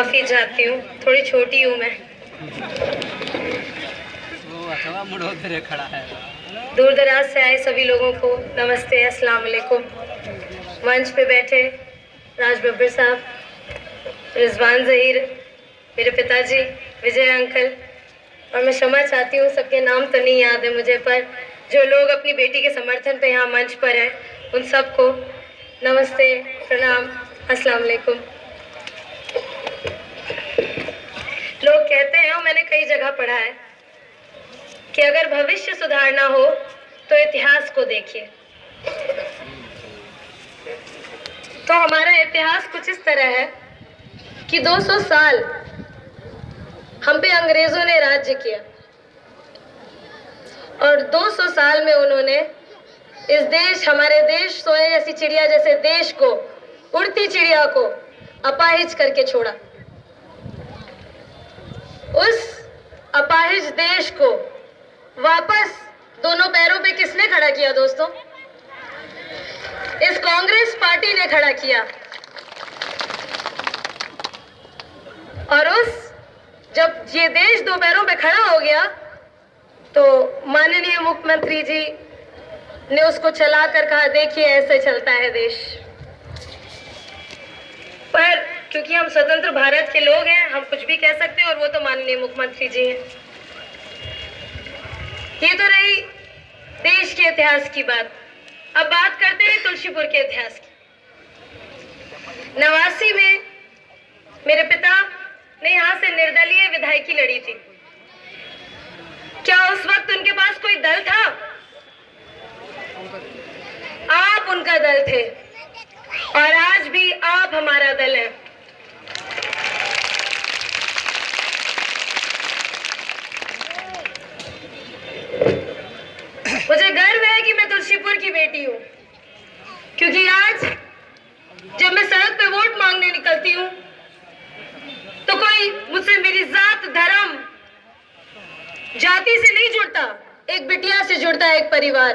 माफ़ी चाहती हूँ, थोड़ी छोटी हूँ मैं। खड़ा है। दूर दराज से आए सभी लोगों को नमस्ते, अस्सलाम वालेकुम। मंच पे बैठे राज बब्बर साहब, रिजवान ज़हीर, मेरे पिताजी विजय अंकल, और मैं क्षमा चाहती हूँ, सबके नाम तो नहीं याद है मुझे, पर जो लोग अपनी बेटी के समर्थन पे यहाँ मंच पर हैं उन सबको नमस्ते, प्रणाम, अस्सलाम वालेकुम। लोग कहते हैं, और मैंने कई जगह पढ़ा है, कि अगर भविष्य सुधारना हो तो इतिहास को देखिए। तो हमारा इतिहास कुछ इस तरह है कि 200 साल हम पे अंग्रेजों ने राज्य किया और 200 साल में उन्होंने इस देश, हमारे देश, सोए जैसी चिड़िया जैसे देश को, उड़ती चिड़िया को अपाहिज करके छोड़ा। उस अपाहिज देश को वापस दोनों पैरों पे किसने खड़ा किया दोस्तों? इस कांग्रेस पार्टी ने खड़ा किया। और जब ये देश दो पैरों पे खड़ा हो गया तो माननीय मुख्यमंत्री जी ने उसको चलाकर कहा, देखिए ऐसे चलता है देश। पर क्योंकि हम स्वतंत्र भारत के लोग हैं, हम कुछ भी कह सकते हैं, और वो तो माननीय मुख्यमंत्री जी हैं। ये तो रही देश के इतिहास की बात। अब बात करते हैं तुलसीपुर के इतिहास की। 89 में मेरे पिता ने यहाँ से निर्दलीय विधायकी लड़ी थी। क्या उस वक्त उनके पास कोई दल था? आप उनका दल थे और आज भी आप हमारा दल है। मुझे गर्व है कि मैं तुलसीपुर की बेटी हूँ, क्योंकि आज जब मैं सड़क पे वोट मांगने निकलती हूँ तो कोई मुझसे मेरी जात, धर्म, जाति से नहीं जुड़ता, एक बिटिया से जुड़ता है, एक परिवार।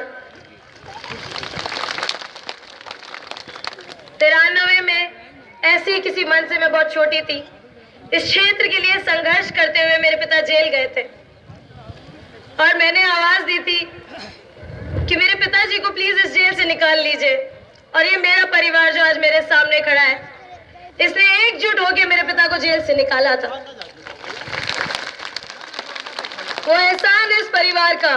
93 में ऐसे ही किसी मन से, मैं बहुत छोटी थी, इस क्षेत्र के लिए संघर्ष करते हुए मेरे पिता जेल गए थे और मैंने आवाज दी थी कि मेरे पिताजी को प्लीज इस जेल से निकाल लीजिए। और ये मेरा परिवार जो आज मेरे सामने खड़ा है, इसने एकजुट होकर मेरे पिता को जेल से निकाला था। वो एहसान इस परिवार का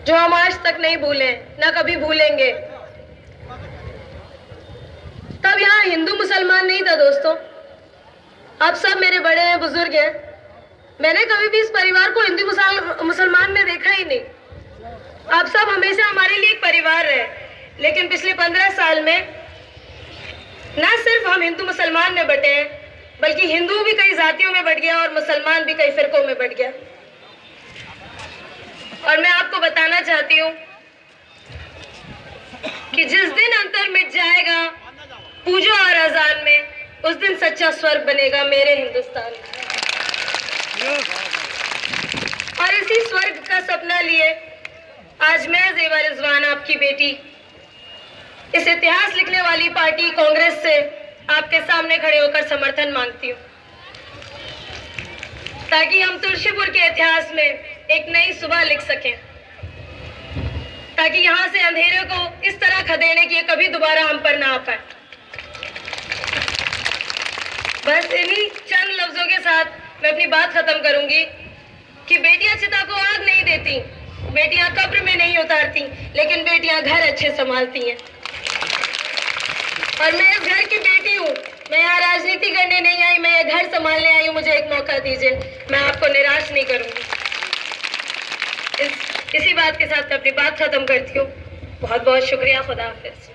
जो हम आज तक नहीं भूले, ना कभी भूलेंगे। तब यहाँ हिंदू मुसलमान नहीं था दोस्तों, आप सब मेरे बड़े हैं, बुजुर्ग हैं। मैंने कभी भी इस परिवार को हिंदू मुसलमान में देखा ही नहीं। आप सब हमेशा हमारे लिए एक परिवार रहे। लेकिन पिछले 15 साल में ना सिर्फ हम हिंदू मुसलमान में बटे हैं, बल्कि हिंदू भी कई जातियों में बट गया और मुसलमान भी कई फिरकों में बट गया। और मैं आपको बताना चाहती हूँ कि जिस दिन अंतर मिट जाएगा पूजा और अजान में, उस दिन सच्चा स्वर्ग बनेगा मेरे हिंदुस्तान। और इसी स्वर्ग का सपना लिए आज मैं ज़ेबा रिजवान, आपकी बेटी, इस इतिहास लिखने वाली पार्टी कांग्रेस से आपके सामने खड़े होकर समर्थन मांगती हूँ, ताकि हम तुलसीपुर के इतिहास में एक नई सुबह लिख सकें, ताकि यहाँ से अंधेरे को इस तरह खदेड़ने की कभी दोबारा हम पर ना आ पाए। बस इन्हीं चंद लफ्जों के साथ मैं अपनी बात खत्म करूंगी कि बेटियां चिता को आग नहीं देती, बेटियां कब्र में नहीं उतारती, लेकिन बेटियां घर अच्छे संभालती हैं। और मैं इस घर की बेटी हूँ, मैं यहाँ राजनीति करने नहीं आई, मैं ये घर संभालने आई हूँ। मुझे एक मौका दीजिए, मैं आपको निराश नहीं करूंगी। इसी बात के साथ मैं अपनी बात खत्म करती हूँ। बहुत बहुत शुक्रिया, खुदा हाफिज।